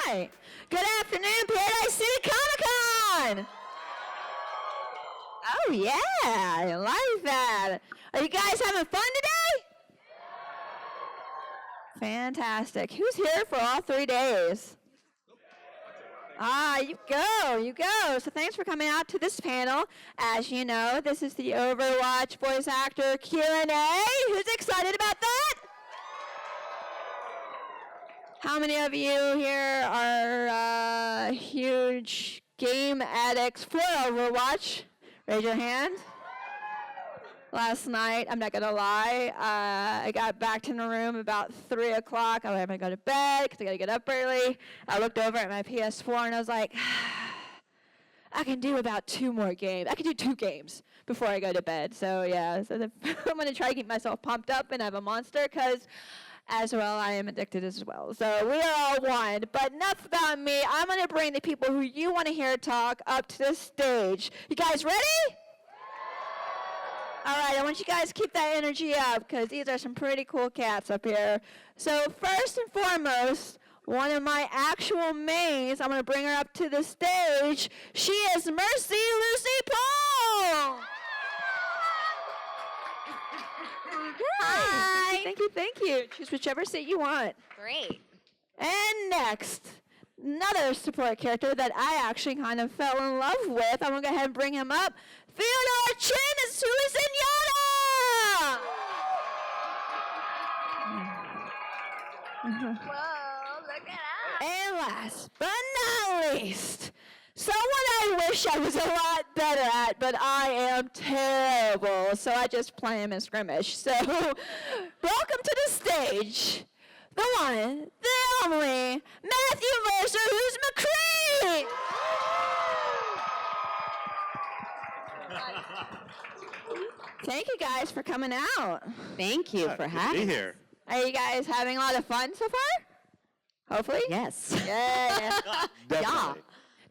right. Good afternoon, Paradise City Comic-Con. Oh, yeah, I like that. Are you guys having fun today? Fantastic. Who's here for all 3 days? Ah, you go. So thanks for coming out to this panel. As you know, this is the Overwatch voice actor Q&A. Who's excited about that? How many of you here are huge game addicts for Overwatch? Raise your hand. Last night, I'm not going to lie, I got back to the room about 3 o'clock. I was going to go to bed because I got to get up early. I looked over at my PS4 and I was like, I can do about 2 more games. I can do 2 games before I go to bed. So, yeah, I'm going to try to keep myself pumped up and have a monster because, as well, I am addicted as well. So we are all one. But enough about me. I'm going to bring the people who you want to hear talk up to the stage. You guys ready? All right, I want you guys to keep that energy up because these are some pretty cool cats up here. So first and foremost, one of my actual mains, I'm going to bring her up to the stage. She is Lucie Pohl. Hi. Thank you. Choose whichever seat you want. Great. And next, another support character that I actually kind of fell in love with. I'm going to go ahead and bring him up. Feodor Chin is who is Zenyatta! Whoa, look at that. And last but not least, someone I wish I was a lot better at, but I am terrible, so I just play him in scrimmage. So, welcome to the stage, the one, the only, Matt Mercer, who's McCree! Thank you guys for coming out. Thank you for having me here. Are you guys having a lot of fun so far? Hopefully? Yes. Yeah. Definitely.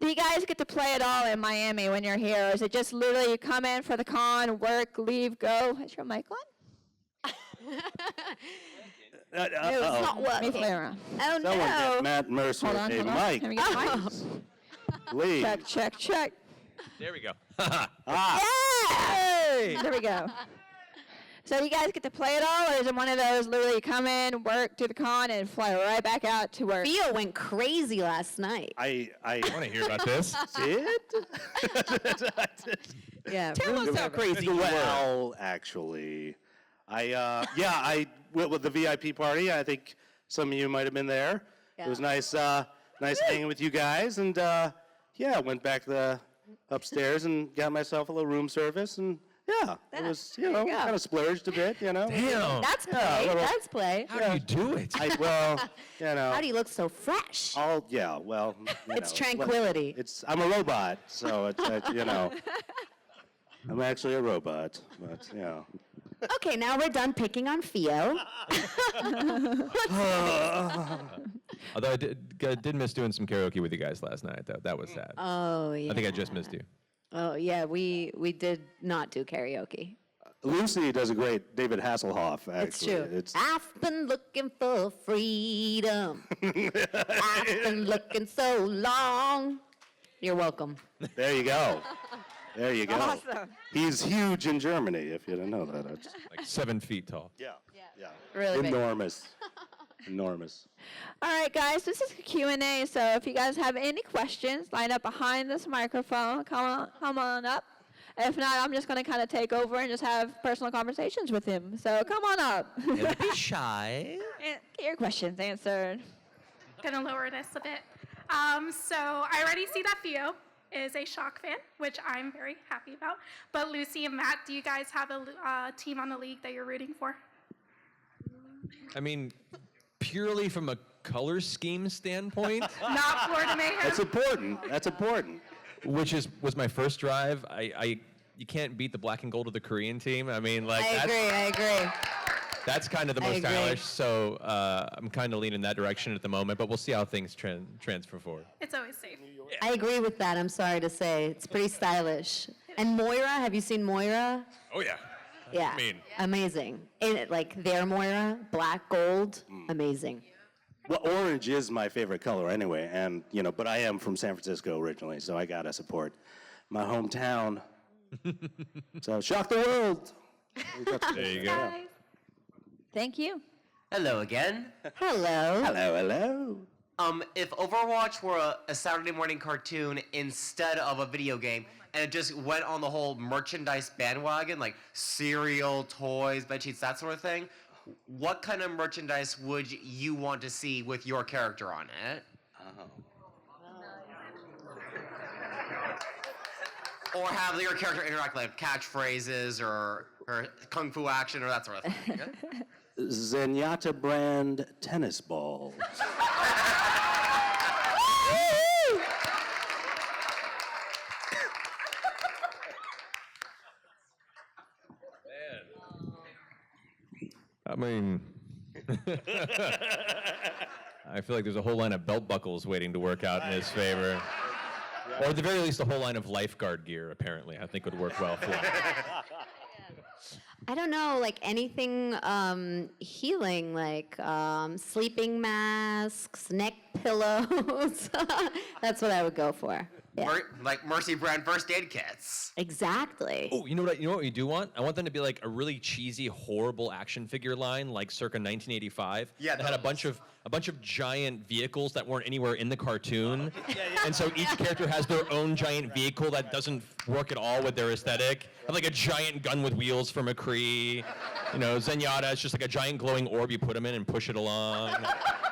Do you guys get to play it all in Miami when you're here? Or is it just literally you come in for the con, work, leave, go? Is your mic on? It's not Let me working. play around. Oh, Someone no. get Matt Mercer Hold on. a Let mic, me get the mic. please. Check. There we go. Ah, Yeah! There we go. So you guys get to play it all, or is it one of those literally you come in, work, do the con, and fly right back out to work? Theo went crazy last night. I Want to hear about this? did. Yeah. Tell us how crazy you were. Well, actually, I went with the VIP party. I think some of you might have been there. Yeah. It was nice hanging with you guys, and went back to the upstairs and got myself a little room service, and it was there you go. kind of splurged a bit, Damn. That's play. Yeah, a little- That's play. How do you do it? How do you look so fresh? It's tranquility. I'm a robot, so it's I'm actually a robot, but Okay, now we're done picking on Theo. Although I did miss doing some karaoke with you guys last night. That was sad. Oh, yeah. I think I just missed you. Oh, yeah, we did not do karaoke. Lucie does a great David Hasselhoff, actually. It's true. I've been looking for freedom. I've been looking so long. You're welcome. There you go. There you go. Awesome. He's huge in Germany, if you didn't know that. Like 7 feet tall. Yeah. Really big. Enormous. All right, guys, this is a Q&A, so if you guys have any questions, line up behind this microphone. Come on up. If not, I'm just going to kind of take over and just have personal conversations with him. So come on up. Don't be shy. And get your questions answered. Gonna lower this a bit. So I already see that Theo is a Shock fan, which I'm very happy about. But Lucie and Matt, do you guys have a team on the league that you're rooting for? I mean, purely from a color scheme standpoint, Not Florida Mayhem? That's important. which was my first drive. You can't beat the black and gold of the Korean team. I mean, like I agree. that's kind of the I most agree. stylish. So I'm kind of leaning that direction at the moment, but we'll see how things transfer forward. It's always safe. I agree with that, I'm sorry to say. It's pretty stylish. And Moira, have you seen Moira? Oh yeah. Yeah. I mean, Amazing. And like their Moira, black, gold, amazing. Well, orange is my favorite color anyway, and but I am from San Francisco originally, so I gotta support my hometown. So shock the world. There you go. Guys. Thank you. Hello again. Hello. Hello. If Overwatch were a Saturday morning cartoon instead of a video game, and it just went on the whole merchandise bandwagon, like cereal, toys, bedsheets, that sort of thing, what kind of merchandise would you want to see with your character on it? Or have your character interact like catchphrases or kung fu action or that sort of thing. Zenyatta brand tennis balls. I mean, I feel like there's a whole line of belt buckles waiting to work out in his favor. Or at the very least, a whole line of lifeguard gear, apparently, I think would work well for him. I don't know, like anything healing, like sleeping masks, neck pillows. That's what I would go for. Yeah. Like Mercy brand first aid kits. Exactly. Oh, you know what you do want? I want them to be like a really cheesy, horrible action figure line, like circa 1985. Yeah, that had a bunch of giant vehicles that weren't anywhere in the cartoon. And so each character has their own giant vehicle that doesn't work at all with their aesthetic. Like a giant gun with wheels for McCree. Zenyatta is just like a giant glowing orb you put them in and push it along.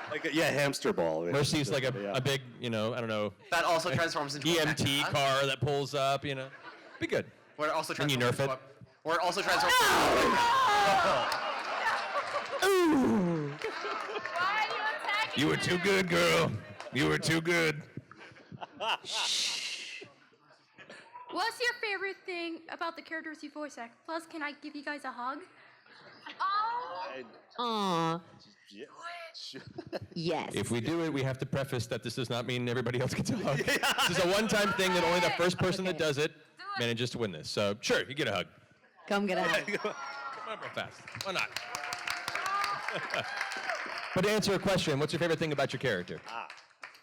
Like a hamster ball. Mercy's like a big, I don't know, That also transforms into a EMT mecha. car that pulls up, Be good. Or it also Can you transforms nerf into it? Or it also transforms. Why are you attacking You were too good, girl. You were too good. What's your favorite thing about the characters you voice act? Plus, can I give you guys a hug? Aw. Yes. If we do it, we have to preface that this does not mean everybody else gets a hug. This is a one-time thing that only the first person that does it manages to win this. So, sure, you get a hug. Come get a hug. Come on, real fast. Why not? But to answer a question, what's your favorite thing about your character?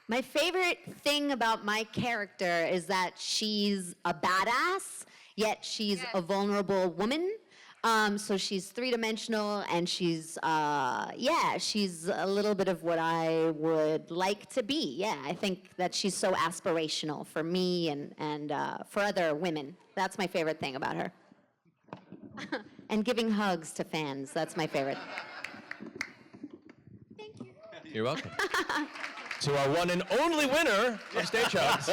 My favorite thing about my character is that she's a badass, yet she's a vulnerable woman. So she's three-dimensional, and she's a little bit of what I would like to be. Yeah, I think that she's so aspirational for me and for other women. That's my favorite thing about her. And giving hugs to fans, that's my favorite. Thank you. You're welcome. To our one and only winner of Stage Hugs.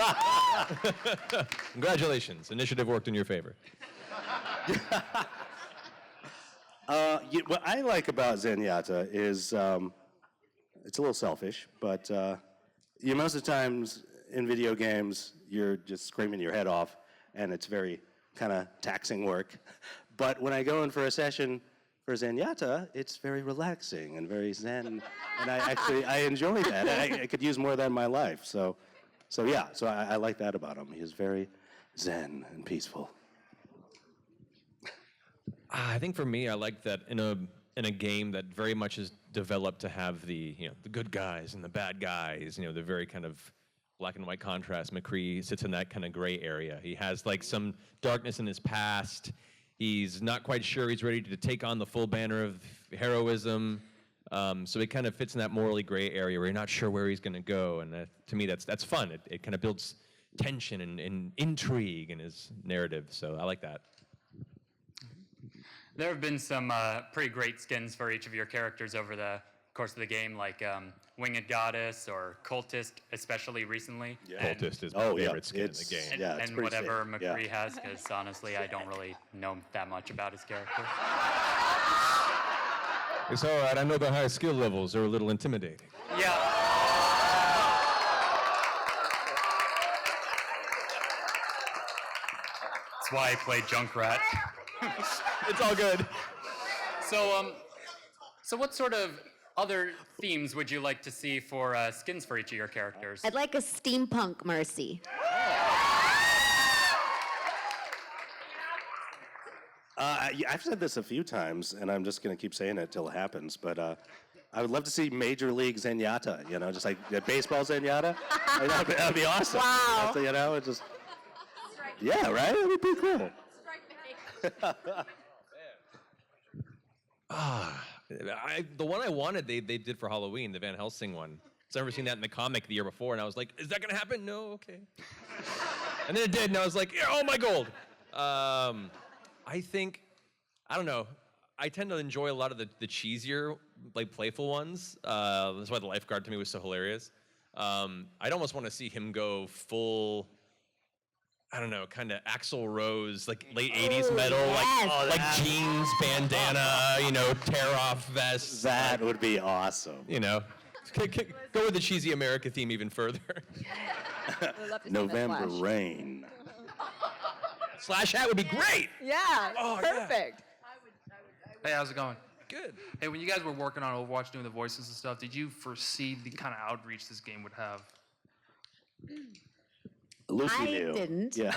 Congratulations. Initiative worked in your favor. What I like about Zenyatta is it's a little selfish, but most of the times in video games you're just screaming your head off, and it's very kind of taxing work. But when I go in for a session for Zenyatta, it's very relaxing and very zen, and I enjoy that. I could use more of that in my life. So I like that about him. He's very zen and peaceful. I think for me, I like that in a game that very much is developed to have the good guys and the bad guys. The very kind of black and white contrast. McCree sits in that kind of gray area. He has like some darkness in his past. He's not quite sure he's ready to take on the full banner of heroism. So he kind of fits in that morally gray area where you're not sure where he's going to go. And to me, that's fun. It kind of builds tension and intrigue in his narrative. So I like that. There have been some pretty great skins for each of your characters over the course of the game, like Winged Goddess or Cultist, especially recently. Yeah. Cultist is my favorite skin in the game. And, Yeah, it's and pretty whatever sick. McCree Yeah. has, because honestly, I don't really know that much about his character. It's all right. I know the high skill levels are a little intimidating. Yeah. That's why I play Junkrat. It's all good. So what sort of other themes would you like to see for skins for each of your characters? I'd like a steampunk Mercy. I've said this a few times, and I'm just going to keep saying it till it happens, but I would love to see Major League Zenyatta, just like baseball Zenyatta. That'd be awesome. Wow. It's just, yeah, right? That'd be pretty cool. The one I wanted, they did for Halloween, the Van Helsing one. So I've never seen that in the comic the year before, and I was like, is that going to happen? No, okay. And then it did, and I was like, yeah, oh, my gold. I think, I don't know, I tend to enjoy a lot of the cheesier, like, playful ones. That's why the lifeguard to me was so hilarious. I'd almost want to see him go full, I don't know, kind of Axl Rose, like late 80s metal, yes. like jeans, bandana, tear-off vest. That would be awesome. Go with the cheesy America theme even further. November Rain. Slash hat would be great. Yeah, Oh, yeah. perfect. Hey, how's it going? Good. Hey, when you guys were working on Overwatch, doing the voices and stuff, did you foresee the kind of outreach this game would have? Lucy I knew. didn't. Yeah.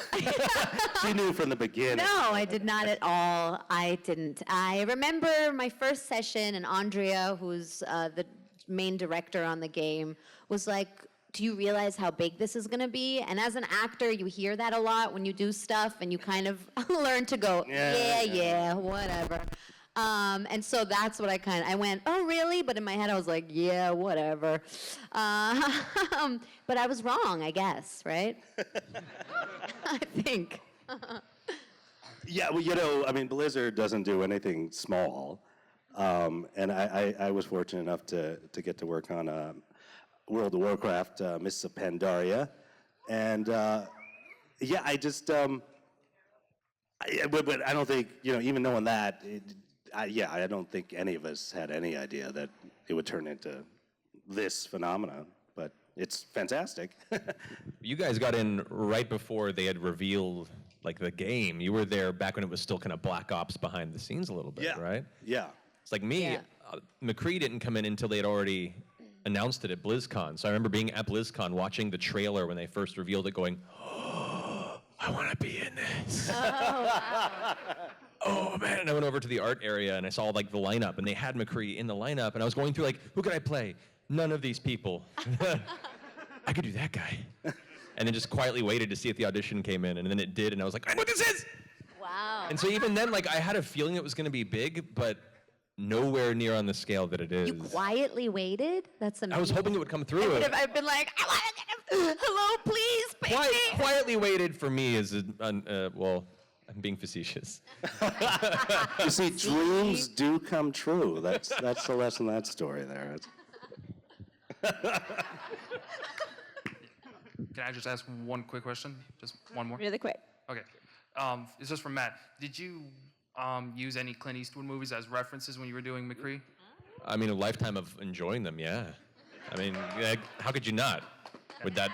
She knew from the beginning. No, I did not at all. I didn't. I remember my first session, and Andrea, who's the main director on the game, was like, do you realize how big this is going to be? And as an actor, you hear that a lot when you do stuff, and you kind of learn to go, yeah, whatever. And so that's what I went, oh, really? But in my head, I was like, yeah, whatever. But I was wrong, I guess, right? I think. Yeah, well, Blizzard doesn't do anything small. And I was fortunate enough to get to work on World of Warcraft, Mists of Pandaria. And yeah, I just, but I don't think, even knowing that, I don't think any of us had any idea that it would turn into this phenomenon. But it's fantastic. You guys got in right before they had revealed like the game. You were there back when it was still kind of Black Ops behind the scenes a little bit, Yeah. right? Yeah. It's like me, Yeah. McCree didn't come in until they had already announced it at BlizzCon. So I remember being at BlizzCon watching the trailer when they first revealed it going, oh, I want to be in this. Oh, man. And I went over to the art area and I saw like the lineup and they had McCree in the lineup and I was going through like, who could I play? None of these people. I could do that guy. And then just quietly waited to see if the audition came in and then it did and I was like, I know what this is! Wow. And so even then, like, I had a feeling it was going to be big, but nowhere near on the scale that it is. You quietly waited? That's amazing. I was hoping it would come through. I've been like, I want to get him. Hello, please, baby. Quietly waited for me is, well, I'm being facetious. You see, dreams do come true. That's the lesson in that story there. Can I just ask one quick question? Just one more? Really quick. Okay. It's just from Matt. Did you use any Clint Eastwood movies as references when you were doing McCree? I mean, a lifetime of enjoying them, yeah. I mean, how could you not? With that,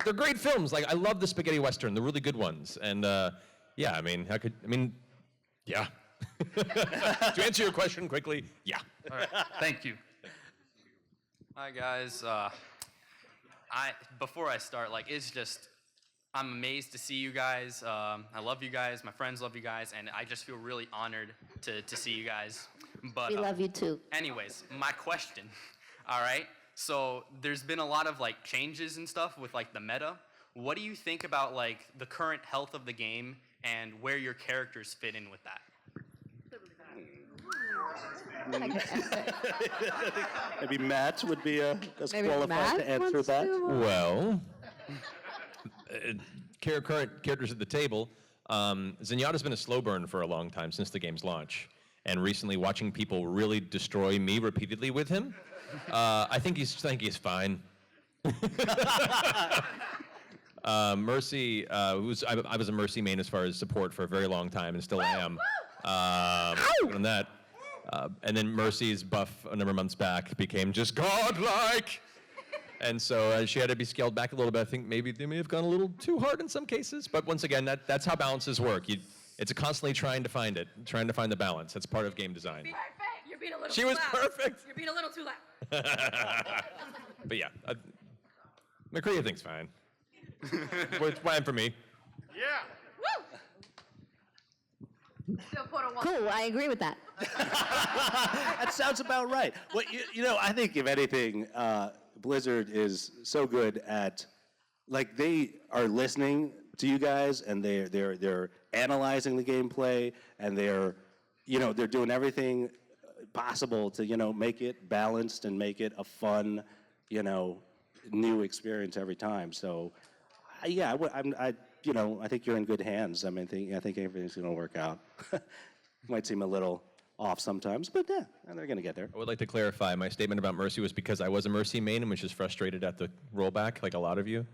they're great films. Like, I love the spaghetti western, the really good ones. And yeah, yeah. To answer your question quickly, yeah. All right. Thank you. Hi guys. Before I start, I'm amazed to see you guys. I love you guys. My friends love you guys, and I just feel really honored to see you guys. But We love you too. anyways, my question. All right. So there's been a lot of changes and stuff with the meta. What do you think about the current health of the game and where your characters fit in with that? Maybe Matt would be as Maybe qualified Matt to answer wants that. to? Well, current characters at the table. Zenyatta's been a slow burn for a long time since the game's launch. And recently watching people really destroy me repeatedly with him, I think he's fine. Mercy, I was a Mercy main as far as support for a very long time and still am. On that. And then Mercy's buff a number of months back became just godlike. And so she had to be scaled back a little bit. I think maybe they may have gone a little too hard in some cases. But once again, that's how balances work. It's constantly trying to find the balance. That's part of game design. You're being a little She too was loud. perfect. You're being a little too loud. But yeah, McCree I think's fine. It's fine for me. Yeah. Woo! Cool, I agree with that. That sounds about right. Well, you know, I think if anything, Blizzard is so good at, like, they are listening to you guys, and they're analyzing the gameplay, and they're doing everything possible to make it balanced and make it a fun, new experience every time. So, yeah, I think you're in good hands. I mean, I think everything's going to work out. Might seem a little off sometimes, but yeah, they're going to get there. I would like to clarify, my statement about Mercy was because I was a Mercy main and was just frustrated at the rollback, like a lot of you.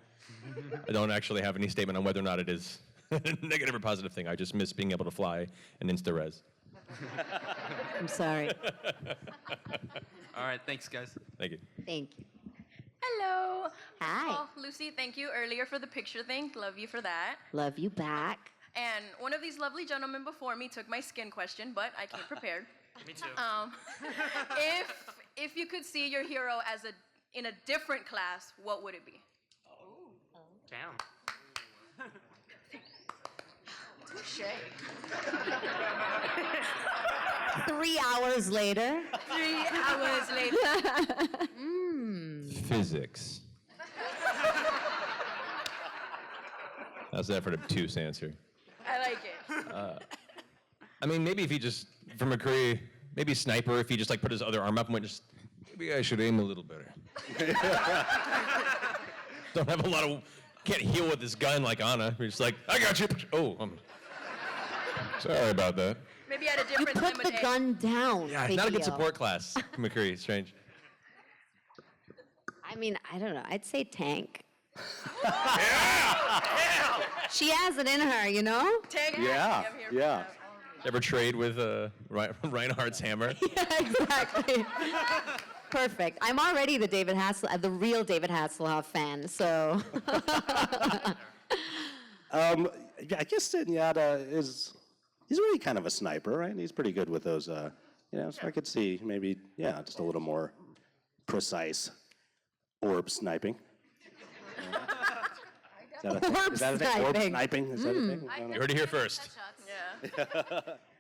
I don't actually have any statement on whether or not it is a negative or positive thing. I just miss being able to fly and insta-res. I'm sorry. All right, thanks, guys. Thank you. Thank you. Hello. Hi. Oh, Lucy, thank you earlier for the picture thing. Love you for that. Love you back. And one of these lovely gentlemen before me took my skin question, but I came prepared. Me too. If you could see your hero as in a different class, what would it be? Damn. Touche. 3 hours later. 3 hours later. Physics. That's the effort of obtuse answer. I like it. I mean, maybe if he just, for McCree, maybe Sniper, if he just like put his other arm up and went just, maybe I should aim a little better. Don't have a lot of, can't heal with this gun like Ana. We're just like, I got you. Oh, sorry about that. Maybe at a You different put time of the day. gun down. Yeah, not a good Theo. support class, McCree, strange. I mean, I don't know. I'd say tank. She has it in her, you know? Tank. Yeah, I'm here for yeah. that. Ever trade with Reinhardt's hammer? Yeah, exactly. Perfect. I'm already the real David Hasselhoff fan, so. Yeah, I guess Zenyatta he's really kind of a sniper, right? He's pretty good with those, so I could see maybe, just a little more precise orb sniping. Is that a thing? Orb Is that a thing? Orb sniping. sniping? Is that a thing? I don't You know. heard it here first. Yeah.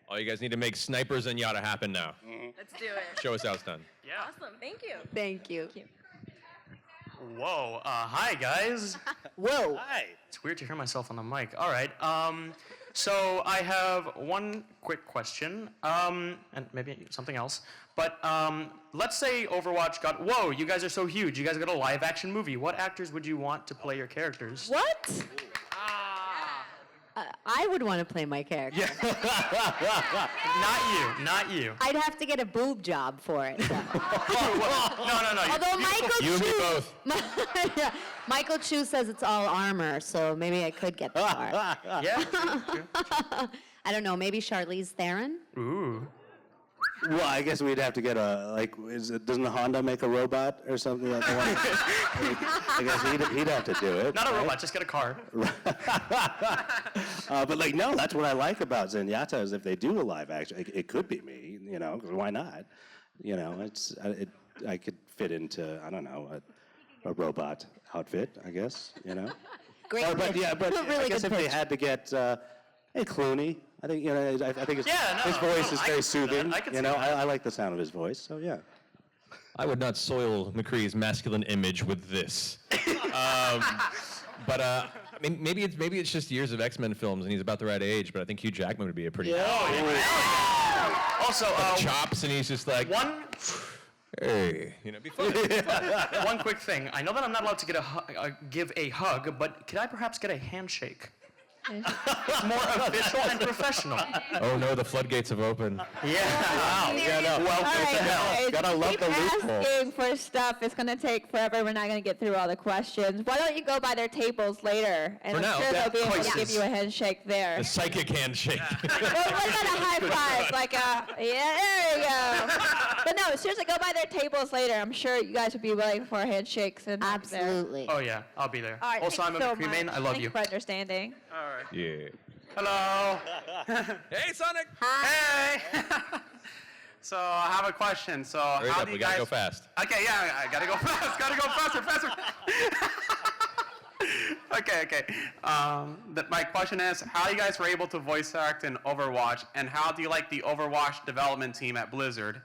All you guys need to make Sniper Zenyatta happen now. Let's do it. Show us how it's done. Yeah. Awesome. Thank you. Thank you. Whoa. Hi, guys. Whoa. Hi. It's weird to hear myself on the mic. All right. So I have one quick question, and maybe something else. But let's say Overwatch got, whoa, you guys are so huge. You guys got a live action movie. What actors would you want to play your characters? What? I would want to play my character. Not you. I'd have to get a boob job for it. So. No. Although Michael You and me Chu, both. Yeah, Michael Chu says it's all armor, so maybe I could get the part. Yeah. I don't know, maybe Charlize Theron? Ooh. Well, I guess we'd have to get doesn't Honda make a robot or something like that? I guess he'd have to do it. Not a right? robot, just get a car. But no, that's what I like about Zenyatta is if they do a live action, it could be me, 'cause why not? I could fit into, I don't know, a robot outfit, I guess, Great. But pitch. Really I guess good if they pitch. had to get, hey, Clooney, I think, I think his voice is I very can see that. soothing. I can see that. I like the sound of his voice, so yeah. I would not soil McCree's masculine image with this. But I mean, maybe it's just years of X-Men films and he's about the right age. But I think Hugh Jackman would be a pretty Also, chops and he's just like hey, be fun. one quick thing. I know that I'm not allowed to give a hug, but could I perhaps get a handshake? It's more official and professional. Oh no, the floodgates have opened. Yeah. All right, guys, Gotta love keep the loophole. asking for stuff. It's going to take forever. We're not going to get through all the questions. Why don't you go by their tables later? And For I'm now. sure they'll be able to Choices. give you a handshake there. The psychic handshake. What about a high five? Like yeah, there you go. But no, seriously, go by their tables later. I'm sure you guys would be willing for handshakes and up there. Absolutely. Oh yeah, I'll be there. All right, Also, I'm thanks a so McCree main. much. I love Thank you. for understanding. Yeah. Hello. Hey, Sonic. Hey! So I have a question. So Hurry how up, do we you gotta guys... go fast. Okay, yeah, I gotta go fast. Gotta go faster. Okay. My question is, how you guys were able to voice act in Overwatch, and how do you like the Overwatch development team at Blizzard?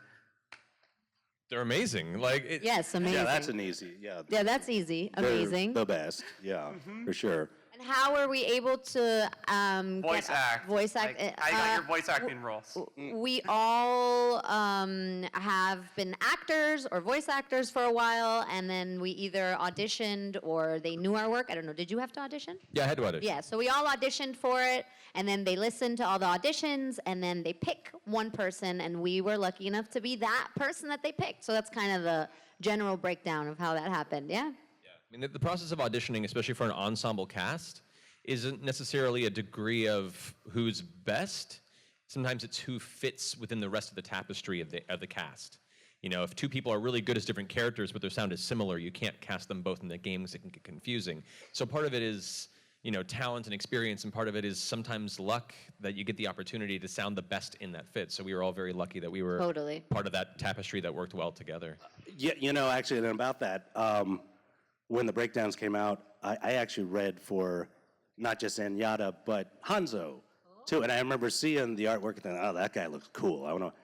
They're amazing. Like, Yes, amazing. Yeah, that's an easy. Yeah. Yeah, that's easy. They're Amazing. the best. Yeah, for sure. And how are we able to Voice act. Voice act. Like, how you got your voice acting roles? We all have been actors or voice actors for a while, and then we either auditioned or they knew our work. I don't know. Did you have to audition? yeah, I had to audition. Yeah, so we all auditioned for it, and then they listened to all the auditions, and then they pick one person, and we were lucky enough to be that person that they picked. So that's kind of the general breakdown of how that happened. Yeah. I mean, the process of auditioning, especially for an ensemble cast, isn't necessarily a degree of who's best. Sometimes it's who fits within the rest of the tapestry of the cast. You know, if two people are really good as different characters, but their sound is similar, you can't cast them both in the games. It can get confusing. So part of it is, you know, talent and experience, and part of it is sometimes luck that you get the opportunity to sound the best in that fit. So we were all very lucky that we were Totally. part of that tapestry that worked well together. Yeah, you know, actually, and about that, when the breakdowns came out, I actually read for not just Zenyatta, but Hanzo, too. And I remember seeing the artwork and thinking, oh, that guy looks cool. I want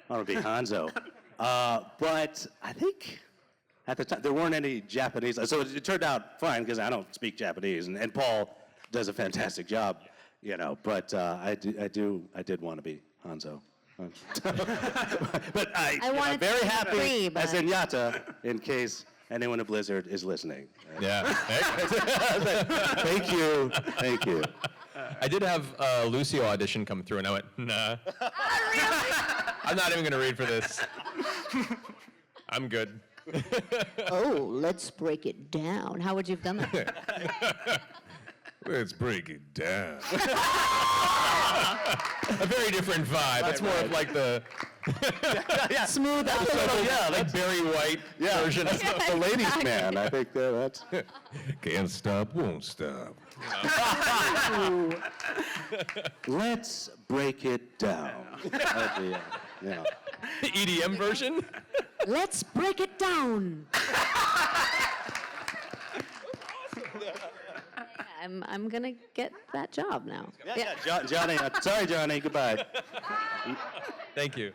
to be Hanzo. But I think at the time, there weren't any Japanese. So it turned out fine, because I don't speak Japanese. And Paul does a fantastic job, you know. But I did want to be Hanzo. But I'm wanted very to be happy McCree, but- as Zenyatta, in case anyone at Blizzard is listening. Yeah. Thank you. Thank you. I did have Lucio audition come through, and I went, nah. I'm not even going to read for this. I'm good. Oh, let's break it down. How would you have done that? Let's break it down. A very different vibe. It's more of like the Smooth out. Yeah, like Barry White version. the ladies' man. I think that's. Can't stop, won't stop. Let's break it down. Yeah. The EDM version? Let's break it down. I'm gonna get that job now. Johnny. Sorry, Johnny. Goodbye. Thank you.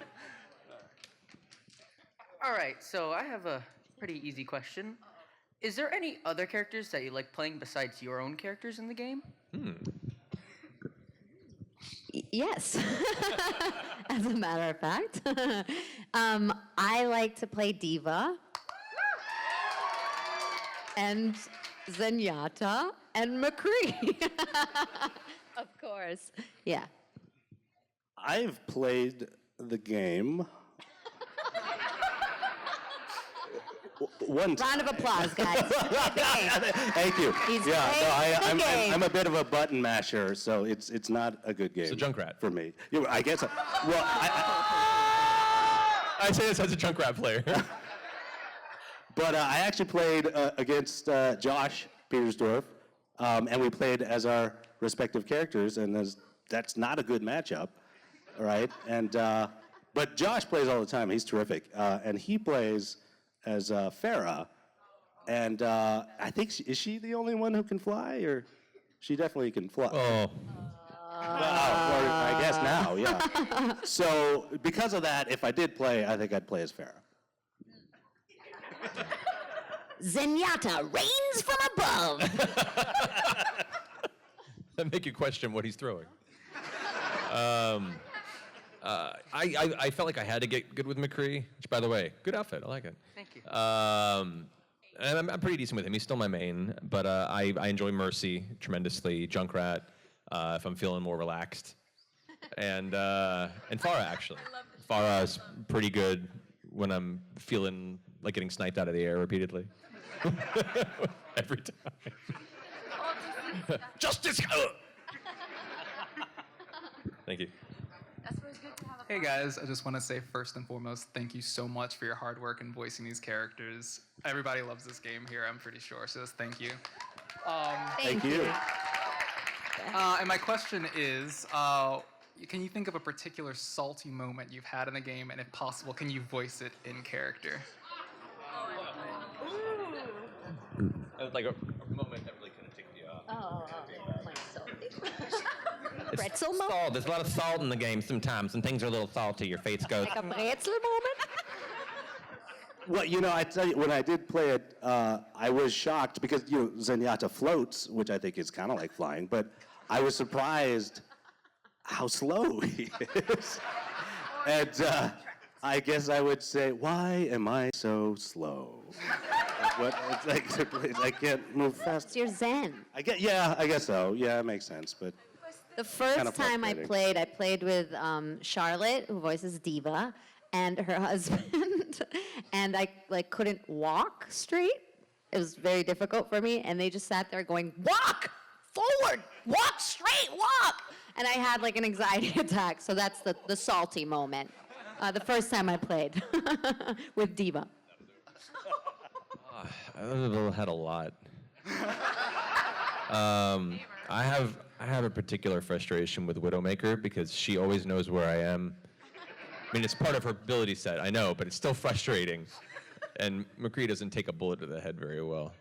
All right, so I have a pretty easy question. Is there any other characters that you like playing besides your own characters in the game? Yes, as a matter of fact. I like to play Diva and Zenyatta and McCree. Of course, yeah. I've played the game. One time. Round of applause, guys. Thank you. He's I'm game. I'm a bit of a button masher, so it's not a good game. It's a Junkrat. For me. Yeah, I guess. Well, I say this as a Junkrat player. but I actually played against Josh Petersdorf, and we played as our respective characters, and that's not a good matchup, all right? And but Josh plays all the time. He's terrific, and he plays as Farah, and I think is she the only one who can fly, or she definitely can fly? Oh. Well, or I guess now, yeah. So because of that, if I did play, I think I'd play as Farah. Zenyatta rains from above. That make you question what he's throwing. I felt like I had to get good with McCree, which, by the way, good outfit. I like it. Thank you. And I'm pretty decent with him. He's still my main, but I enjoy Mercy tremendously. Junkrat, if I'm feeling more relaxed, and Farah actually. Farah's pretty good when I'm feeling like getting sniped out of the air repeatedly. Every time. Justice. Thank you. Hey guys, I just want to say first and foremost, thank you so much for your hard work in voicing these characters. Everybody loves this game here, I'm pretty sure, so just thank you. Thank you. And my question is, can you think of a particular salty moment you've had in a game, and if possible, can you voice it in character? Like a moment that really kind of ticked you off. Pretzel moment? Salt. There's a lot of salt in the game sometimes. When things are a little salty, your face goes. Like a pretzel moment? Well, I tell you, when I did play it, I was shocked because, Zenyatta floats, which I think is kind of like flying, but I was surprised how slow he is. And I guess I would say, why am I so slow? It's like I can't move fast. It's your zen. I guess so. Yeah, it makes sense, but The first Kinda time I frustrating. played with Charlotte, who voices Diva, and her husband, and I couldn't walk straight. It was very difficult for me, and they just sat there going, "Walk forward, walk straight, walk," and I had like an anxiety attack. So that's the salty moment. The first time I played with Diva. I've had a lot. I have a particular frustration with Widowmaker because she always knows where I am. I mean, it's part of her ability set, I know, but it's still frustrating. And McCree doesn't take a bullet to the head very well.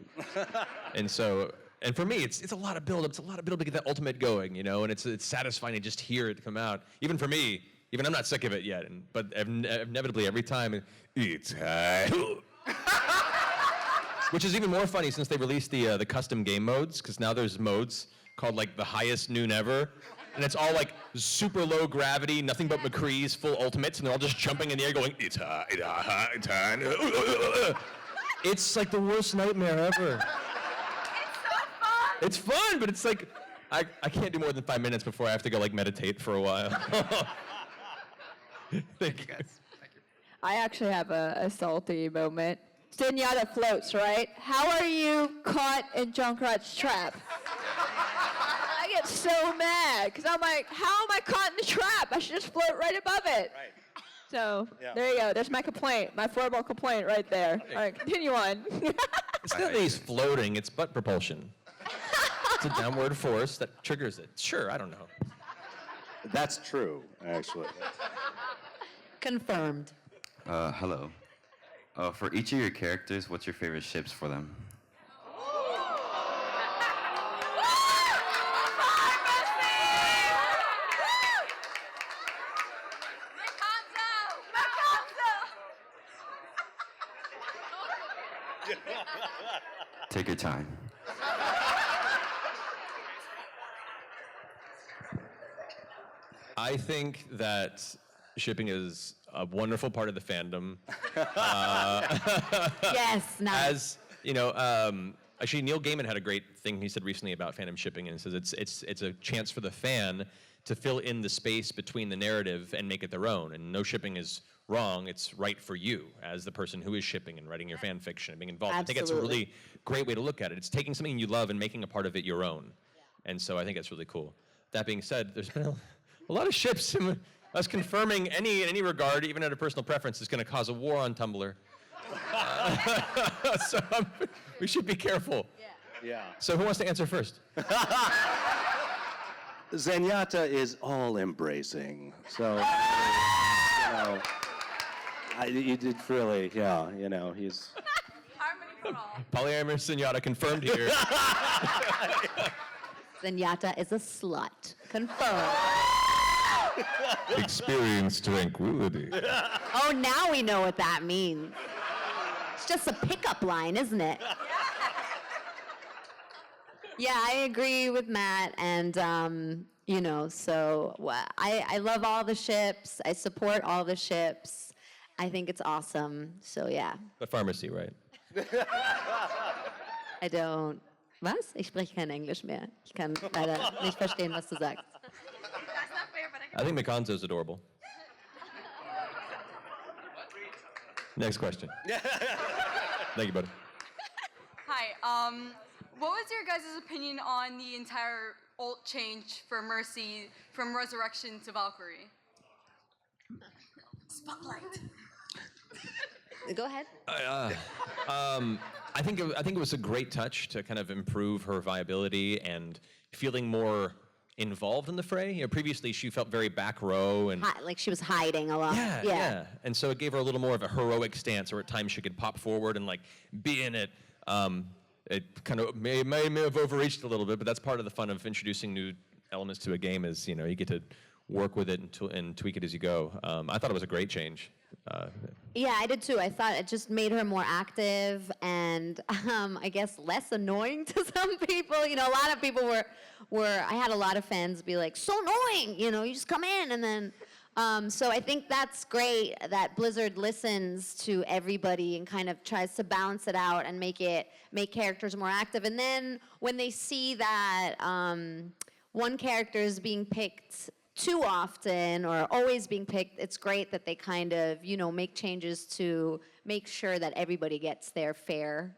And for me, it's a lot of build-up. It's a lot of build-up to get that ultimate going, and it's satisfying to just hear it come out. Even for me, I'm not sick of it yet, but inevitably every time, it's high. Which is even more funny since they released the custom game modes, because now there's modes called like the highest noon ever, and it's all like super low gravity, nothing but McCree's full ultimates, and they're all just jumping in the air going, it's high, it's high, it's high. It's like the worst nightmare ever. It's fun, but it's like, I can't do more than 5 minutes before I have to go like meditate for a while. Thank you guys. I actually have a salty moment. Zenyatta floats, right? How are you caught in Junkrat's trap? I get so mad because I'm like, how am I caught in the trap? I should just float right above it. Right. So there you go. There's my complaint, my floorball complaint right there. All right, continue on. It's not that he's floating, it's butt propulsion. It's a downward force that triggers it. Sure, I don't know. that's true, actually. Confirmed. Hello. For each of your characters, what's your favorite ships for them? Take your time. I think that shipping is a wonderful part of the fandom. Yes, nice. Actually, Neil Gaiman had a great thing he said recently about fandom shipping, and he says it's a chance for the fan to fill in the space between the narrative and make it their own. And no shipping is wrong; it's right for you as the person who is shipping and writing your fan fiction and being involved. Absolutely. I think it's a really great way to look at it. It's taking something you love and making a part of it your own. And so I think that's really cool. That being said, there's been a lot of ships. Us confirming in any regard, even at a personal preference, is going to cause a war on Tumblr. So we should be careful. Yeah. So who wants to answer first? Zenyatta is all embracing. So, you did really, he's. Polyamorous Zenyatta confirmed here. Zenyatta is a slut. Confirmed. Experience tranquility. Oh, now we know what that means. It's just a pickup line, isn't it? Yeah, I agree with Matt, and I love all the ships. I support all the ships. I think it's awesome. So yeah. The pharmacy, right? I don't. Was? Ich spreche kein Englisch mehr. Ich kann leider nicht verstehen, was du sagst. I think Mikanzo's adorable. Next question. Thank you, buddy. Hi. What was your guys' opinion on the entire ult change for Mercy from Resurrection to Valkyrie? Spotlight. Go ahead. I think it was a great touch to kind of improve her viability and feeling more involved in the fray. Previously she felt very back row and Like she was hiding a lot. yeah. And so it gave her a little more of a heroic stance, or at times she could pop forward and like be in it. it kind of may have overreached a little bit, but that's part of the fun of introducing new elements to a game is, you get to work with it and tweak it as you go. I thought it was a great change. Yeah, I did too. I thought it just made her more active and I guess less annoying to some people. A lot of people I had a lot of fans be like, so annoying, you just come in and then, so I think that's great that Blizzard listens to everybody and kind of tries to balance it out and make characters more active. And then when they see that one character is being picked too often or always being picked, it's great that they kind of, make changes to make sure that everybody gets their fair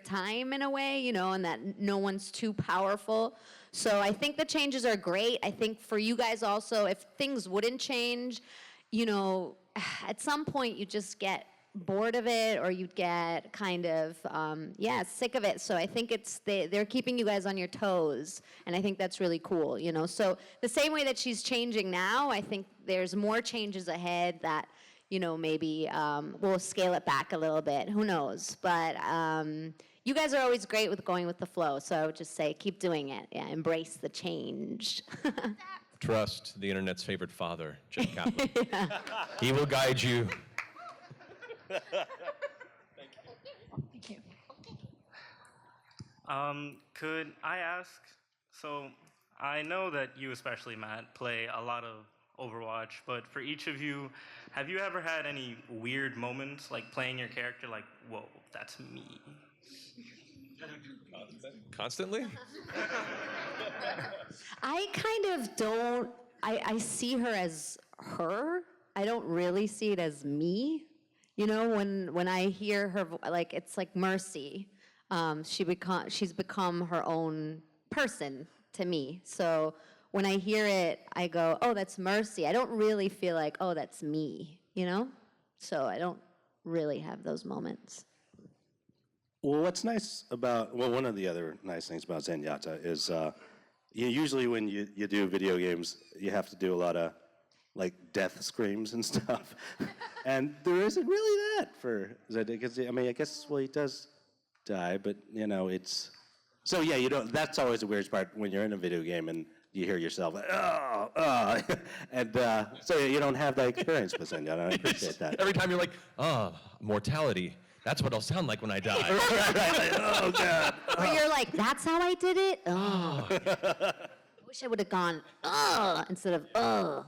time in a way, and that no one's too powerful. So I think the changes are great. I think for you guys also, if things wouldn't change, at some point you just get bored of it or you'd get kind of, sick of it. So I think they're keeping you guys on your toes, and I think that's really cool, So the same way that she's changing now, I think there's more changes ahead that, maybe we'll scale it back a little bit. Who knows? But you guys are always great with going with the flow, so I would just say keep doing it. Yeah, embrace the change. Trust the internet's favorite father, Jim Kaplan. He will guide you. Thank you. Could I ask, so I know that you especially, Matt, play a lot of Overwatch, but for each of you, have you ever had any weird moments, like playing your character, like, whoa, that's me? Constantly? I kind of don't, I see her as her. I don't really see it as me. When I hear her, it's like Mercy. She's become her own person to me. So when I hear it, I go, oh, that's Mercy. I don't really feel like, oh, that's me, So I don't really have those moments. Well, what's nice one of the other nice things about Zenyatta is usually when you do video games, you have to do a lot of death screams and stuff. And there isn't really that for Zenyatta, because I guess, he does die, but it's, so yeah, that's always the weirdest part when you're in a video game and you hear yourself, and so you don't have that experience with Zenyatta. I appreciate that. Every time you're like, mortality. That's what I'll sound like when I die. right. Oh, God. Or you're like, that's how I did it? Oh. I wish I would have gone, instead of,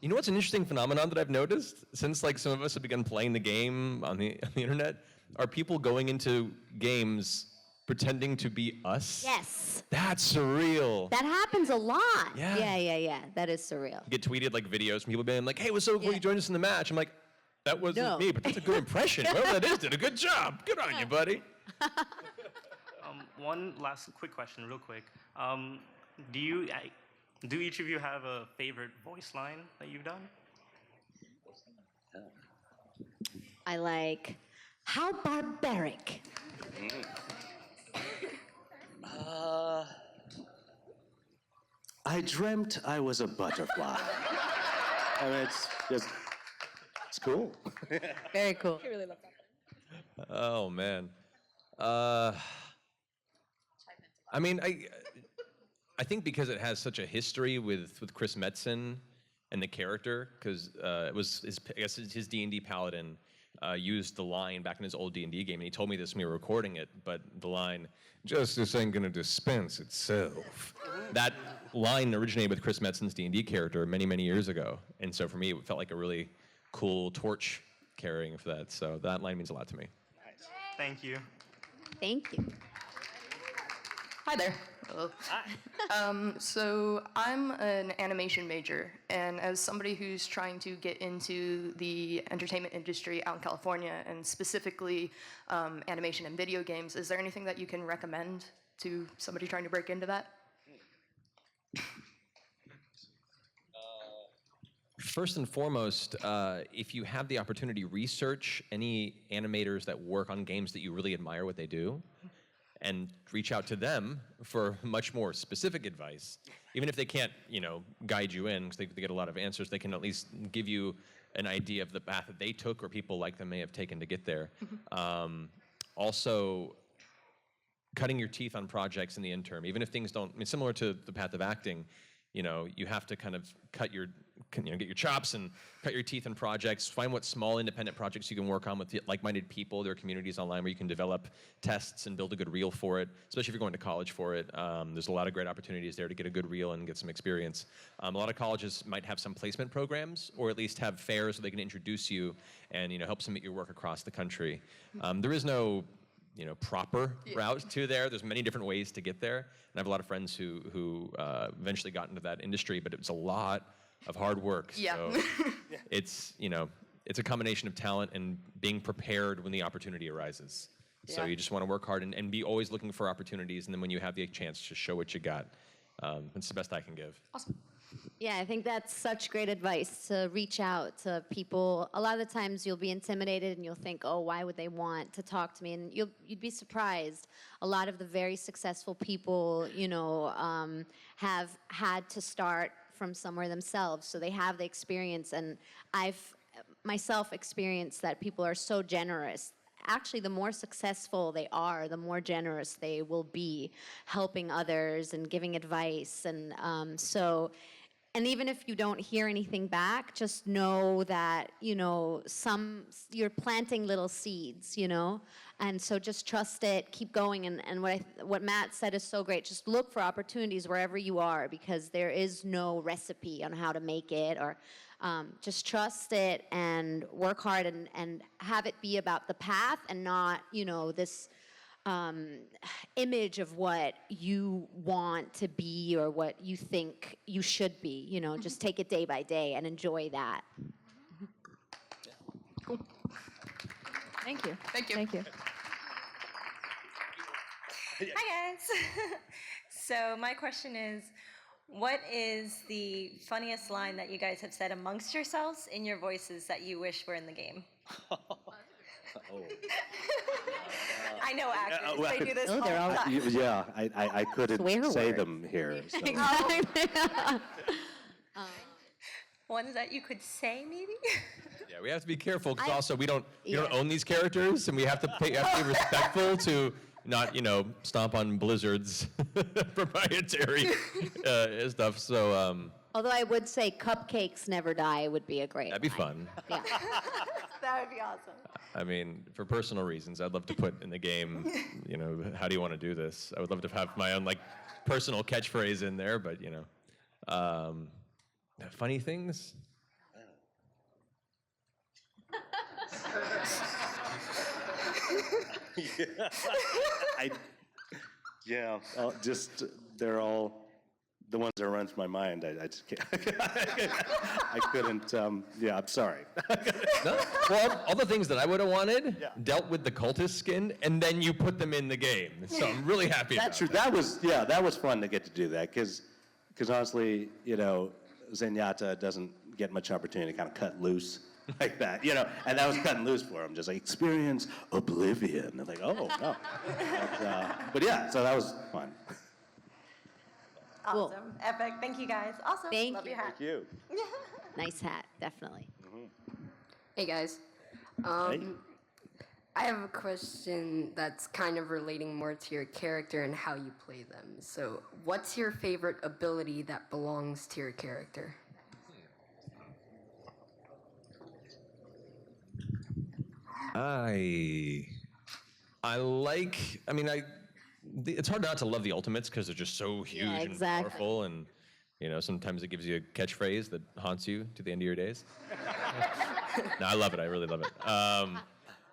You know what's an interesting phenomenon that I've noticed since some of us have begun playing the game on the internet? Are people going into games pretending to be us? Yes. That's surreal. That happens a lot. Yeah. Yeah. That is surreal. You get tweeted videos from people being like, hey, it was so cool you joined us in the match. I'm like, that wasn't me, but that's a good impression. Whoever that is did a good job. Good on you, buddy. One last quick question, real quick. Do each of you have a favorite voice line that you've done? I like, how barbaric. I dreamt I was a butterfly. It's cool. Very cool. I really love that. Oh, man. I think because it has such a history with Chris Metzen and the character, because it was his D&D paladin used the line back in his old D&D game, and he told me this when we were recording it, but the line, justice ain't gonna dispense itself. That line originated with Chris Metzen's D&D character many, many years ago, and so for me it felt like a really cool torch carrying for that, so that line means a lot to me. Nice. Thank you. Thank you. Hi there. Hello. Hi. So I'm an animation major, and as somebody who's trying to get into the entertainment industry out in California, and specifically animation and video games, is there anything that you can recommend to somebody trying to break into that? First and foremost, if you have the opportunity, research any animators that work on games that you really admire what they do, and reach out to them for much more specific advice. Even if they can't, guide you in, because they get a lot of answers, they can at least give you an idea of the path that they took or people like them may have taken to get there. Also, cutting your teeth on projects in the interim, even if things don't. I mean, similar to the path of acting, you have to kind of get your chops and cut your teeth in projects. Find what small independent projects you can work on with like-minded people. There are communities online where you can develop tests and build a good reel for it, especially if you're going to college for it. There's a lot of great opportunities there to get a good reel and get some experience. A lot of colleges might have some placement programs, or at least have fairs so they can introduce you and help submit your work across the country. There is no proper route to there. There's many different ways to get there. And I have a lot of friends who eventually got into that industry, but it's a lot of hard work. Yeah. So it's a combination of talent and being prepared when the opportunity arises. So you just want to work hard and be always looking for opportunities. And then when you have the chance, just show what you got. It's the best I can give. Awesome. Yeah, I think that's such great advice, to reach out to people. A lot of the times you'll be intimidated and you'll think, oh, why would they want to talk to me? And you'd be surprised. A lot of the very successful people, have had to start from somewhere themselves. So they have the experience. And I've myself experienced that people are so generous. Actually, the more successful they are, the more generous they will be, helping others and giving advice. And and even if you don't hear anything back, just know that, you're planting little seeds, And so just trust it, keep going. And what Matt said is so great. Just look for opportunities wherever you are, because there is no recipe on how to make it, or just trust it and work hard and have it be about the path and not, this image of what you want to be or what you think you should be. Just take it day by day and enjoy that. Cool. Thank you. Thank you. Thank you. Hi guys. So my question is, what is the funniest line that you guys have said amongst yourselves in your voices that you wish were in the game? I know actors, they do this all the time. Yeah, I couldn't say them here. So. Ones that you could say, maybe? Yeah, we have to be careful because also we don't own these characters, and we have to be respectful to not stomp on Blizzard's proprietary stuff. So. Although I would say cupcakes never die would be a great. That'd be fun. Yeah. That would be awesome. I mean, for personal reasons, I'd love to put in the game, how do you want to do this? I would love to have my own personal catchphrase in there, but funny things. They're all the ones that run through my mind. I just can't. I couldn't. I'm sorry. No? Well, all the things that I would have wanted dealt with the cultist skin, and then you put them in the game. So I'm really happy. That's about true. That was fun to get to do that because honestly, Zenyatta doesn't get much opportunity to kind of cut loose like that, and that was cutting loose for him, just experience oblivion. And oh no. But yeah, so that was fun. Awesome. Cool. Epic. Thank you guys. Awesome. Love your hat. Thank you. Nice hat, definitely. Hey guys. Hey. I have a question that's kind of relating more to your character and how you play them. So, what's your favorite ability that belongs to your character? It's hard not to love the ultimates because they're just so huge and powerful, and sometimes it gives you a catchphrase that haunts you to the end of your days. No, I love it. I really love it.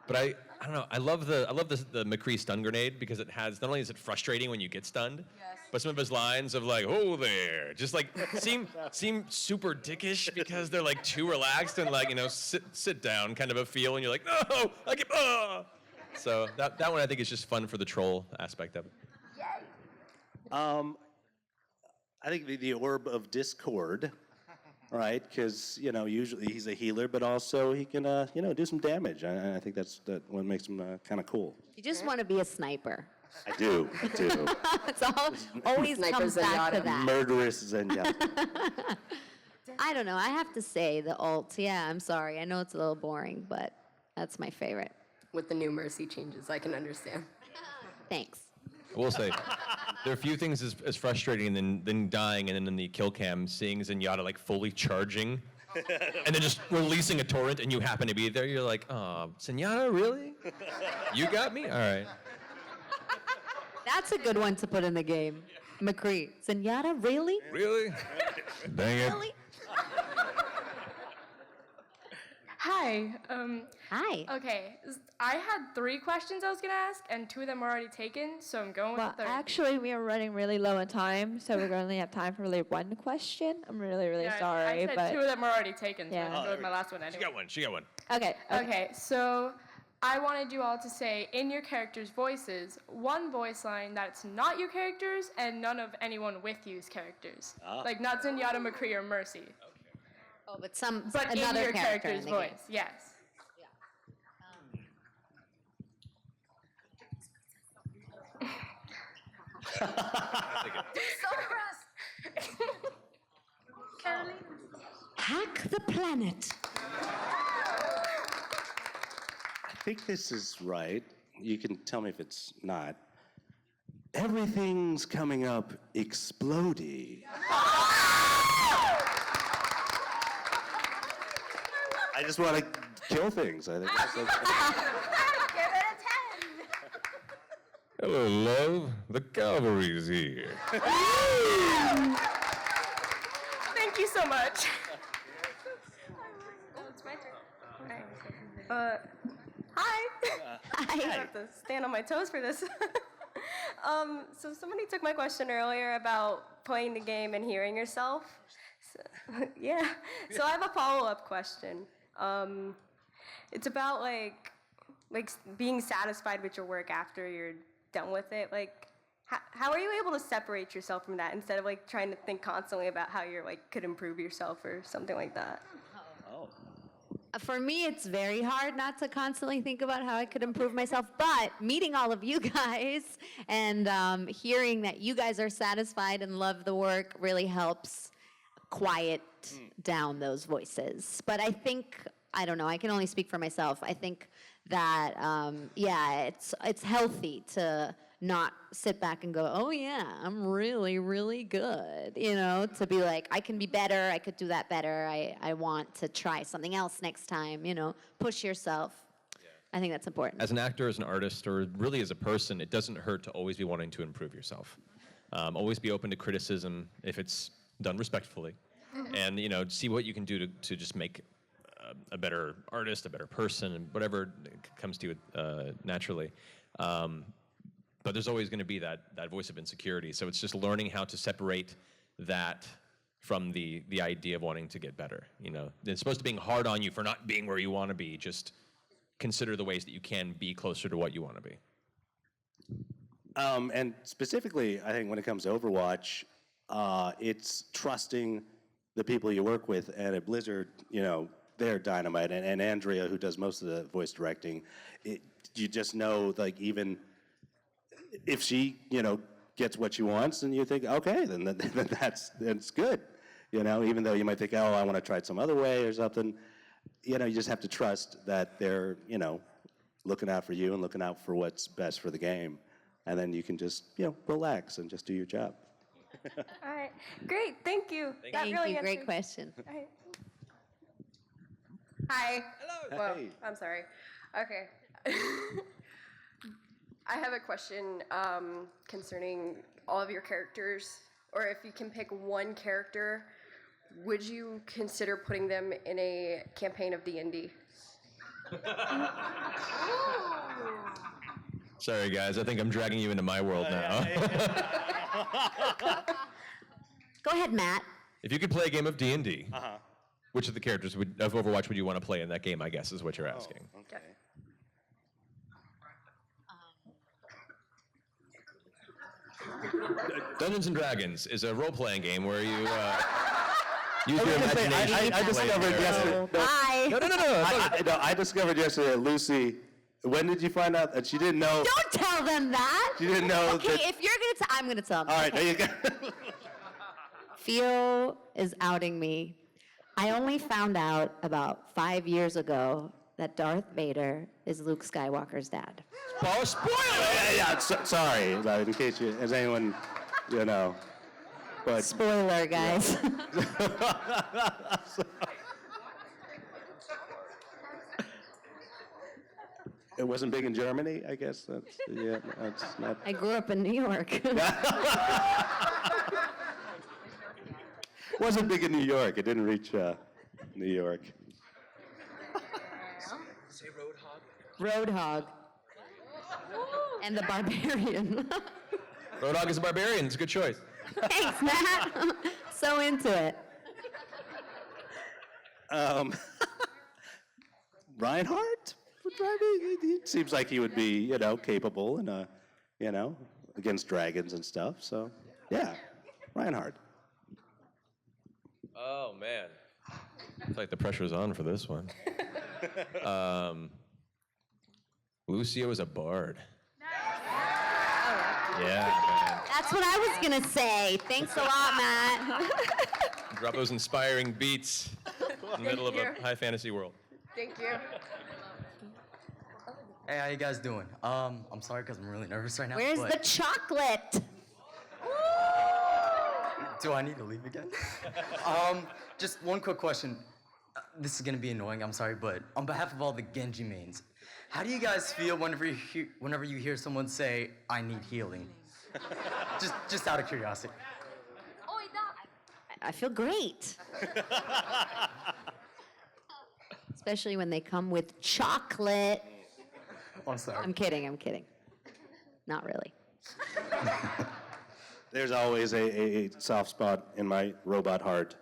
But I don't know. I love the McCree stun grenade because it has, not only is it frustrating when you get stunned, but some of his lines of oh there, just seem super dickish because they're too relaxed and sit down kind of a feel, and you're no, I get So that one I think is just fun for the troll aspect of it. I think the Orb of Discord, right? Because usually he's a healer, but also he can do some damage. I think that's what makes him kind of cool. You just want to be a sniper. I do. It's always comes back to that. Murderous Zenyatta. I don't know. I have to say the ult. Yeah, I'm sorry. I know it's a little boring, but that's my favorite. With the new Mercy changes, I can understand. Thanks. I will say, there are few things as frustrating than dying and then in the kill cam seeing Zenyatta like fully charging and then just releasing a torrent and you happen to be there. You're like, oh, Zenyatta, really? You got me? All right. That's a good one to put in the game. McCree. Zenyatta, really? Really? Dang it. Really? Hi. Hi. Okay, I had 3 questions I was gonna ask, and 2 of them are already taken, so I'm going Well, with the third. actually, we are running really low on time, so we're going to only have time for really one question. I'm really, really Yeah, sorry, I said but 2 of them are already taken, so Yeah. I have to go with my last one anyway. She got one. okay. Okay, so I wanted you all to say in your characters' voices one voice line that's not your characters and none of anyone with you's characters. Like not Zenyatta, McCree, or Mercy. Oh, but in another your character character's in the voice, game. yes. Caroline? Hack the planet. I think this is right. You can tell me if it's not. Everything's coming up explodey. I just want to kill things. I think that's Give it a 10. Hello, love. The cavalry's here. Thank you so much. Oh, it's my turn. Hi. Hi. I have to stand on my toes for this. So somebody took my question earlier about playing the game and hearing yourself. So, yeah. So I have a follow-up question. It's about like being satisfied with your work after you're done with it. Like, how are you able to separate yourself from that instead of like trying to think constantly about how you're like could improve yourself or something like that? For me, it's very hard not to constantly think about how I could improve myself, but meeting all of you guys and hearing that you guys are satisfied and love the work really helps quiet down those voices. But I think, I don't know, I can only speak for myself. I think that, it's healthy to not sit back and go, oh yeah, I'm really, really good. You know, to be like, I can be better, I could do that better, I want to try something else next time, you know, push yourself. I think that's important. As an actor, as an artist, or really as a person, it doesn't hurt to always be wanting to improve yourself. Always be open to criticism if it's done respectfully. And, you know, see what you can do to just make a better artist, a better person, and whatever comes to you naturally. But there's always going to be that voice of insecurity. So it's just learning how to separate that from the idea of wanting to get better. You know, it's supposed to be hard on you for not being where you want to be. Just consider the ways that you can be closer to what you want to be. And specifically, I think when it comes to Overwatch, it's trusting the people you work with. And at Blizzard, you know, they're dynamite. And Andrea, who does most of the voice directing, you just know, like, even if she, you know, gets what she wants, and you think, okay, then that's good. You know, even though you might think, oh, I want to try it some other way or something. You know, you just have to trust that they're, you know, looking out for you and looking out for what's best for the game. And then you can just, you know, relax and just do your job. All right, great, thank you. Thank you, great question. All right. Hi. Hello. Well, Hey. I'm sorry. Okay. I have a question concerning all of your characters, or if you can pick one character, would you consider putting them in a campaign of D&D? Sorry, guys. I think I'm dragging you into my world now. Go ahead, Matt. If you could play a game of D&D, which of the characters of Overwatch would you want to play in that game, I guess, is what you're asking. Okay. Dungeons and Dragons is a role-playing game where you use your I imagination. I to play discovered the yesterday. Bye. No, I discovered yesterday that Lucy. When did you find out that she didn't know? Don't tell them that. She didn't know. Okay, that, if you're gonna tell, I'm gonna tell them. all right, there you go. Theo is outing me. I only found out about 5 years ago that Darth Vader is Luke Skywalker's dad. Oh, spoiler! Yeah, sorry, in case as anyone, but Spoiler, guys. It wasn't big in Germany, I guess. That's not. I grew up in New York. Wasn't big in New York. It didn't reach New York. Say Roadhog. Roadhog. And the Barbarian. Roadhog is a barbarian. It's a good choice. Thanks, Matt. So into it. Reinhardt? He seems like he would be, capable and, against dragons and stuff. So, yeah, Reinhardt. Oh, man. It's like the pressure's on for this one. Lucio is a bard. Yeah, man. That's what I was going to say. Thanks a lot, Matt. Drop those inspiring beats in the middle of a high fantasy world. Thank you. Hey, how you guys doing? I'm sorry because I'm really nervous right now. Where's but the chocolate? Do I need to leave again? Just one quick question. This is gonna be annoying, I'm sorry, but on behalf of all the Genji mains, how do you guys feel whenever you hear someone say, "I need healing"? just out of curiosity. I feel great. Especially when they come with chocolate. I'm sorry. I'm kidding. Not really. There's always a soft spot in my robot heart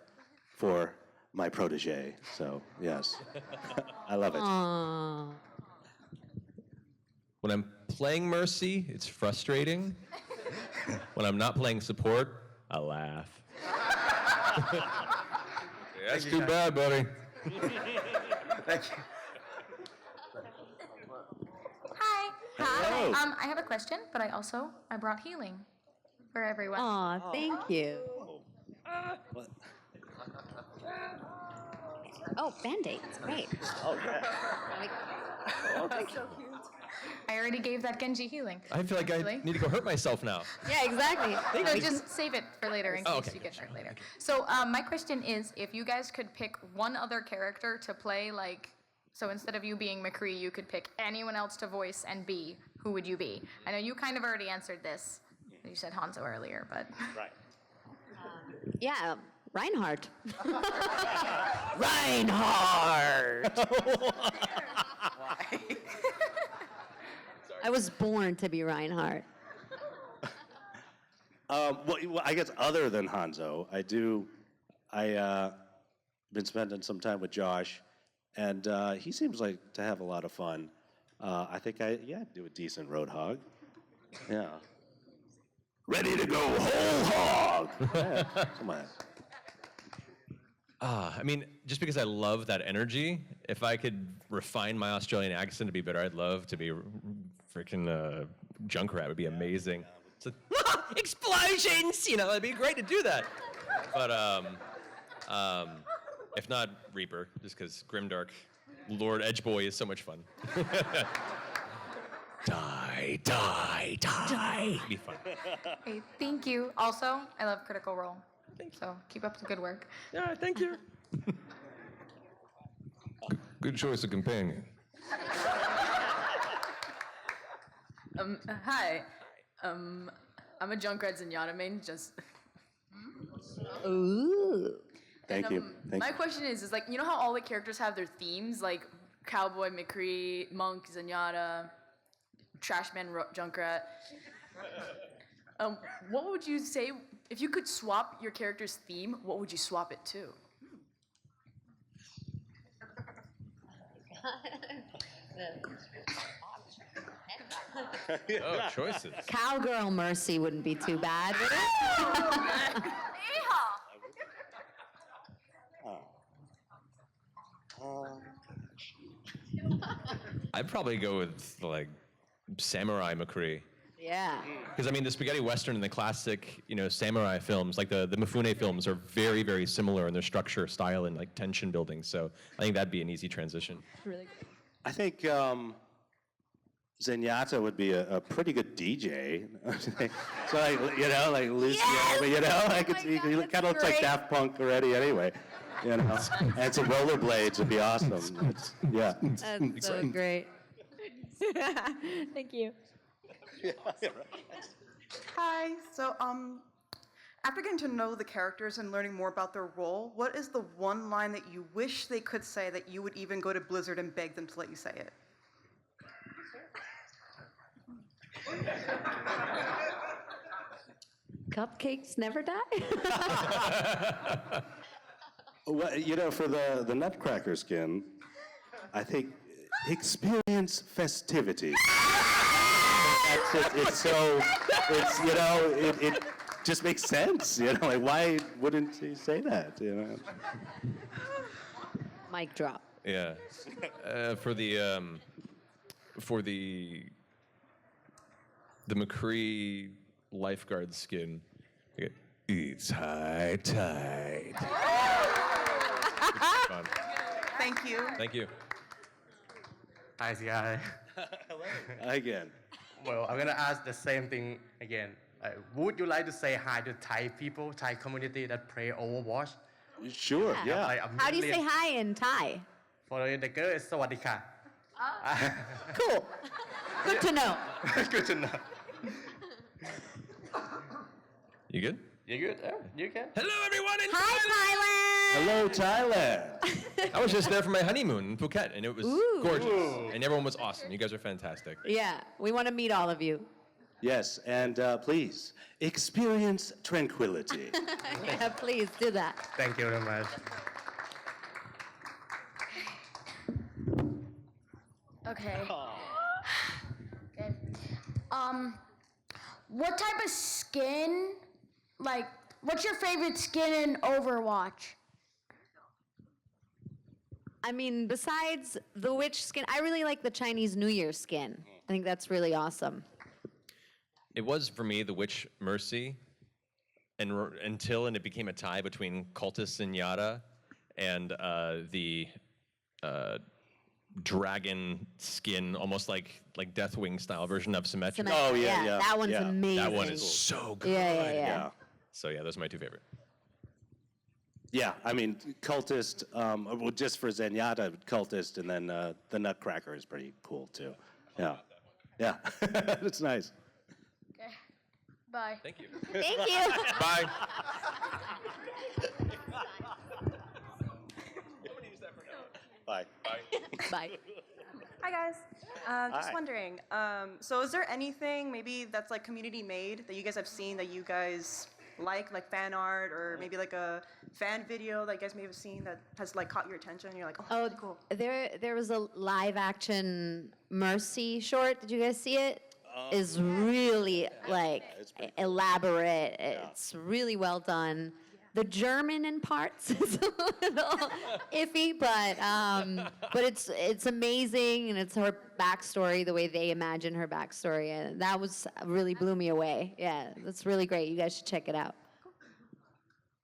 for my protege. So, yes, I love it. Aww. When I'm playing Mercy, it's frustrating. When I'm not playing support, I laugh. That's too bad, buddy. Thank you. Hi. Hello. I have a question, but I brought healing for everyone. Aw, thank you. What? Oh, Band-Aids, great. Oh, yeah. I already gave that Genji healing. I feel like I need to go hurt myself now. Yeah, exactly. No, just save it for later in case okay, you get hurt later. So my question is, if you guys could pick one other character to play, so instead of you being McCree, you could pick anyone else to voice and be, who would you be? I know you kind of already answered this. You said Hanzo earlier, but. Right. Yeah, Reinhardt. Reinhardt! I was born to be Reinhardt. Well, I guess other than Hanzo, I been spending some time with Josh, and he seems like to have a lot of fun. I think I'd do a decent Roadhog. Yeah. Ready to go whole hog! Yeah, come on. I mean, just because I love that energy, if I could refine my Australian accent to be better, I'd love to be freaking Junkrat. Would be amazing. So, explosions! It'd be great to do that. But if not, Reaper, just because Grimdark, Lord Edgeboy is so much fun. Die. Be fun. Hey, thank you. Also, I love Critical Role. So keep up the good work. Yeah, thank you. Good choice of companion. Hi. I'm a Junkrat Zenyatta main. Ooh. Thank you. My question is you know how all the characters have their themes, like Cowboy, McCree, Monk, Zenyatta, Trashman, Junkrat. What would you say if you could swap your character's theme? What would you swap it to? Oh, choices. Cowgirl Mercy wouldn't be too bad, would it? I'd probably go with Samurai McCree. Yeah. Because the spaghetti western and the classic, samurai films, like the Mifune films, are very, very similar in their structure, style, and tension building. So I think that'd be an easy transition. Really I think Zenyatta would be a pretty good DJ. So like Lucie, but he kind of looks like Daft Punk already anyway. And some rollerblades would be awesome. Yeah. That's so great. Thank you. Hi. So, after getting to know the characters and learning more about their role, what is the one line that you wish they could say that you would even go to Blizzard and beg them to let you say it? Cupcakes never die? Well, for the Nutcracker skin, I think experience festivity. It just makes sense. Like why wouldn't he say that? Mic drop. Yeah. For the McCree lifeguard skin, it's high tide. Fun. Thank you. Thank you. Hi, guy. Again. Well, I'm gonna ask the same thing again. Would you like to say hi to Thai people, Thai community that play Overwatch? Sure. Yeah. Like How do you say hi in Thai? For the girl, it's sawadika. Cool. Good to know. Good to know. You good? You good? Yeah, you good? Hello, everyone in Hi, Hello, Thailand. I was just there for my honeymoon in Phuket, and it was gorgeous. And everyone was awesome. You guys are fantastic. Yeah, we want to meet all of you. Yes, and please experience tranquility. Yeah, please do that. Thank you very much. Okay. Okay. What type of skin, like, what's your favorite skin in Overwatch? I mean, besides the witch skin, I really like the Chinese New Year skin. I think that's really awesome. It was, for me, the Witch Mercy, until it became a tie between Cultist Zenyatta and the dragon skin, almost like Deathwing style version of Symmetra. Oh, yeah. That one's amazing. That one is so good. Yeah. So yeah, those are my two favorite. Yeah, I mean, Cultist, well, just for Zenyatta, Cultist, and then the Nutcracker is pretty cool, too. Yeah. Yeah, it's nice. Okay. Bye. Thank you. Thank you. Bye. Bye. Bye. Hi guys. Just Hi. wondering. So is there anything maybe that's like community made that you guys have seen that you guys like fan art, or maybe like a fan video that you guys may have seen that has like caught your attention? And you're like, oh, that's cool. There was a live action Mercy short. Did you guys see it? Is really like elaborate. It's really well done. The German in parts is a little iffy, but it's amazing, and it's her backstory, the way they imagine her backstory, and that was really blew me away. Yeah, that's really great. You guys should check it out.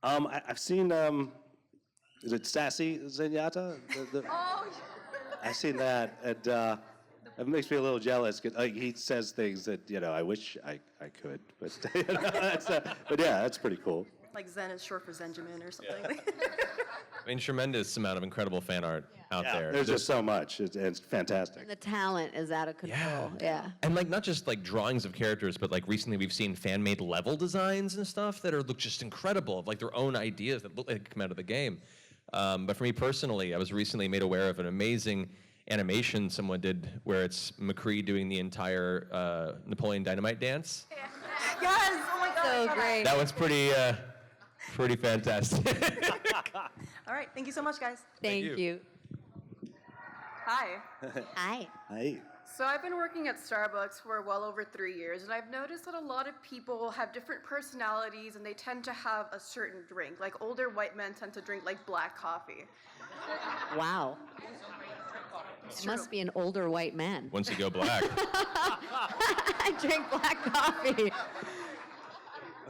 I've seen, is it Sassy Zenyatta? I've seen that, and it makes me a little jealous, because he says things that, I wish I could, but, but yeah, that's pretty cool. Like Zen is short for Zenjamin or something. I mean, tremendous amount of incredible fan art out there. There's just so much. It's fantastic. And the talent is out of control. Yeah. And not just drawings of characters, but recently we've seen fan-made level designs and stuff that look just incredible, of their own ideas that look like they come out of the game. But for me personally, I was recently made aware of an amazing animation someone did where it's McCree doing the entire Napoleon Dynamite dance. Yes! Oh my god! So great. That one's pretty fantastic. All right, thank you so much, guys. Thank you. Hi. Hi. Hi. So I've been working at Starbucks for well over 3 years, and I've noticed that a lot of people have different personalities, and they tend to have a certain drink. Like older white men tend to drink black coffee. Wow. It must be an older white man. Once you go black. I drink black coffee.